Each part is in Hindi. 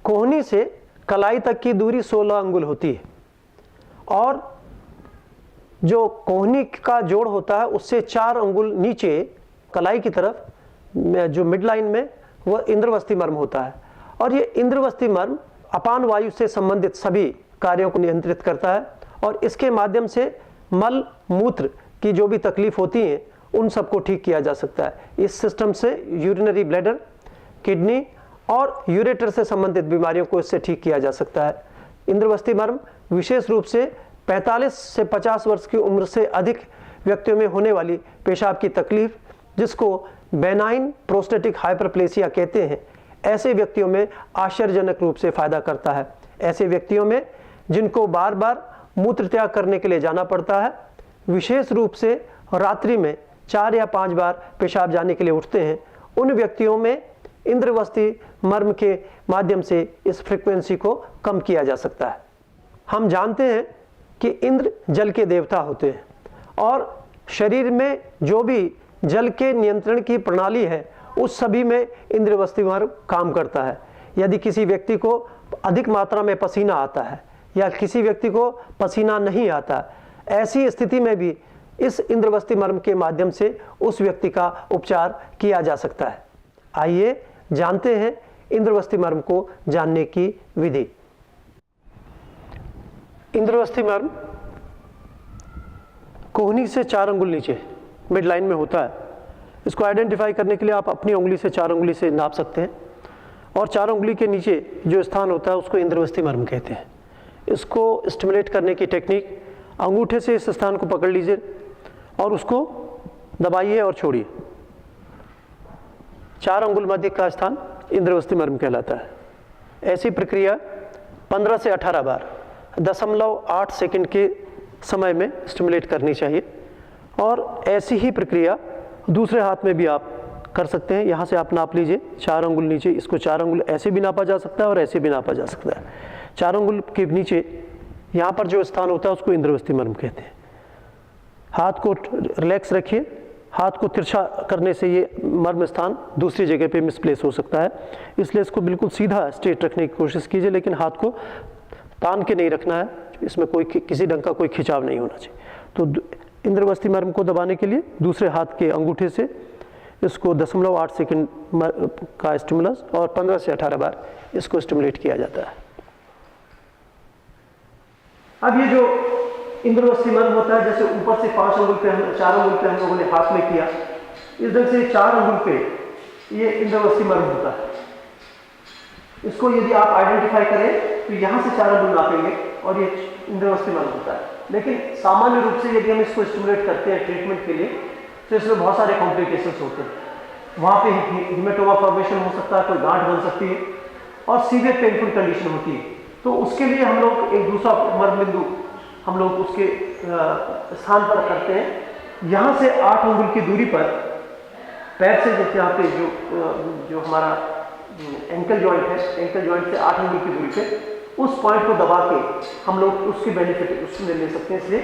कोहनी से कलाई तक की दूरी 16 अंगुल होती है और जो कोहनी का जोड़ होता है उससे 4 अंगुल नीचे कलाई की तरफ जो मिड लाइन में वह इंद्रवस्ती मर्म होता है। और ये इंद्रवस्ती मर्म अपान वायु से संबंधित सभी कार्यों को नियंत्रित करता है और इसके माध्यम से मल मूत्र की जो भी तकलीफ होती है उन सबको ठीक किया जा सकता है। इस सिस्टम से यूरिनरी ब्लैडर, किडनी और यूरेटर से संबंधित बीमारियों को इससे ठीक किया जा सकता है। इंद्रवस्ती मर्म विशेष रूप से 45 से 50 वर्ष की उम्र से अधिक व्यक्तियों में होने वाली पेशाब की तकलीफ, जिसको बेनाइन प्रोस्टेटिक हाइपरप्लेसिया कहते हैं, ऐसे व्यक्तियों में आश्चर्यजनक रूप से फायदा करता है। ऐसे व्यक्तियों में जिनको बार बार मूत्र त्याग करने के लिए जाना पड़ता है, विशेष रूप से रात्रि में 4 या 5 बार पेशाब जाने के लिए उठते हैं, उन व्यक्तियों में इंद्रवस्ती मर्म के माध्यम से इस फ्रीक्वेंसी को कम किया जा सकता है। हम जानते हैं कि इंद्र जल के देवता होते हैं और शरीर में जो भी जल के नियंत्रण की प्रणाली है उस सभी में इंद्रवस्ती मर्म काम करता है। यदि किसी व्यक्ति को अधिक मात्रा में पसीना आता है या किसी व्यक्ति को पसीना नहीं आता, ऐसी स्थिति में भी इस इंद्रवस्ती मर्म के माध्यम से उस व्यक्ति का उपचार किया जा सकता है। आइए जानते हैं इंद्रवस्ती मर्म को जानने की विधि। इंद्रवस्ती मर्म कोहनी से 4 अंगुल नीचे मिड लाइन में होता है। इसको आइडेंटिफाई करने के लिए आप अपनी उंगली से 4 अंगुली से नाप सकते हैं और 4 अंगुली के नीचे जो स्थान होता है उसको इंद्रवस्ती मर्म कहते हैं। इसको स्टिमुलेट करने की टेक्निक, अंगूठे से इस स्थान को पकड़ लीजिए और उसको दबाइए और छोड़िए। 4 अंगुल मध्य का स्थान इंद्रवस्ती मर्म कहलाता है। ऐसी प्रक्रिया 15 से 18 बार 0.8 सेकंड के समय में स्टिमुलेट करनी चाहिए और ऐसी ही प्रक्रिया दूसरे हाथ में भी आप कर सकते हैं। यहाँ से आप नाप लीजिए 4 अंगुल नीचे, इसको 4 अंगुल ऐसे भी नापा जा सकता है और ऐसे भी नापा जा सकता है। 4 अंगुल के नीचे यहाँ पर जो स्थान होता है उसको इंद्रवस्ती मर्म कहते हैं। हाथ को रिलैक्स रखिए, हाथ को तिरछा करने से ये मर्म स्थान दूसरी जगह पे मिसप्लेस हो सकता है, इसलिए इसको बिल्कुल सीधा स्ट्रेट रखने की कोशिश कीजिए, लेकिन हाथ को तान के नहीं रखना है, इसमें कोई किसी ढंग का कोई खिंचाव नहीं होना चाहिए। तो इंद्रवस्ती मर्म को दबाने के लिए दूसरे हाथ के अंगूठे से इसको 0.8 सेकंड का स्टिमुलस और 15 से 18 बार इसको स्टिमुलेट किया जाता है। अब ये जो इंद्रवस्ती मर्म होता है, जैसे ऊपर से 5 अंगुल पे 4 अंगुल पे हम लोगों ने हाथ में किया, इस ढंग से 4 अंगुल पे ये इंद्रवस्ती मर्म होता है। इसको यदि आप आइडेंटिफाई करें तो यहाँ से 4 अंगुल नापेंगे और ये इंद्रवस्ती मर्म होता है। लेकिन सामान्य रूप से यदि हम इसको स्टिमुलेट करते हैं ट्रीटमेंट के लिए तो इसमें बहुत सारे कॉम्प्लिकेशंस होते हैं। वहाँ पे हीमेटोमा फॉर्मेशन हो सकता है, कोई गांठ बन सकती है और सीवियर पेनफुल कंडीशन होती है। तो उसके लिए हम लोग एक दूसरा मर्म बिंदु हम लोग उसके स्थान पर करते हैं। यहाँ से 8 अंगुल की दूरी पर पैर से, जैसे यहाँ पे जो हमारा एंकल जॉइंट है, एंकल जॉइंट से 8 अंगुल की दूरी पे उस पॉइंट को दबा के हम लोग उसकी बेनिफिट उसमें ले सकते हैं। इसलिए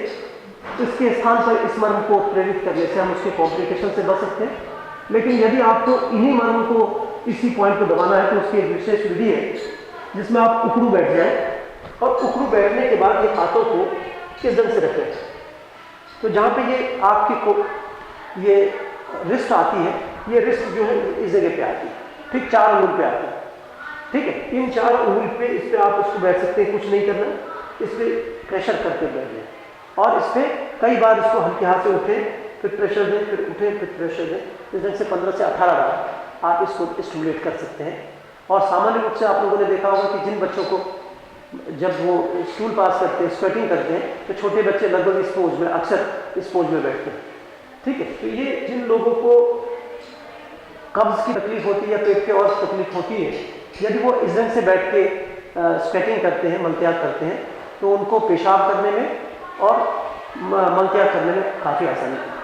इसके स्थान पर इस मर्म को प्रेरित करने से हम उसके कॉम्प्लिकेशन से बच सकते हैं। लेकिन यदि आपको इन्हीं मर्म को इसी पॉइंट को दबाना है तो उसकी एक विशेष विधि है जिसमें आप उकड़ू बैठ जाए और उकड़ू बैठने के बाद ये हाथों को इस ढंग से रखें। तो जहाँ पे ये आपकी ये रिस्ट आती है, ये रिस्ट जो है इस जगह पे आती है, ठीक 4 अंगुल पे आती है। ठीक है, इन 4 अंगुल पे इस पे आप इसको बैठ सकते हैं, कुछ नहीं करना, इस पे प्रेशर करके बैठ जाए और इस पे कई बार इसको हल्के हाथ से उठे, फिर प्रेशर दें, फिर उठे, फिर प्रेशर दें। इस ढंग से 15 से 18 बार आप इसको स्टिमुलेट कर सकते हैं। और सामान्य रूप से आप लोगों ने देखा होगा कि जिन बच्चों को जब वो स्टूल पास करते हैं, स्वेटिंग करते हैं, तो छोटे बच्चे लगभग इस पोज में, अक्सर इस पोज में बैठते हैं। ठीक है, तो ये जिन लोगों को कब्ज की तकलीफ होती है या पेट के और तकलीफ होती है, यदि वो इस ढंग से बैठ के स्वेटिंग करते हैं, मलत्याग करते हैं, तो उनको पेशाब करने में और मलत्याग करने में काफ़ी आसानी होती है।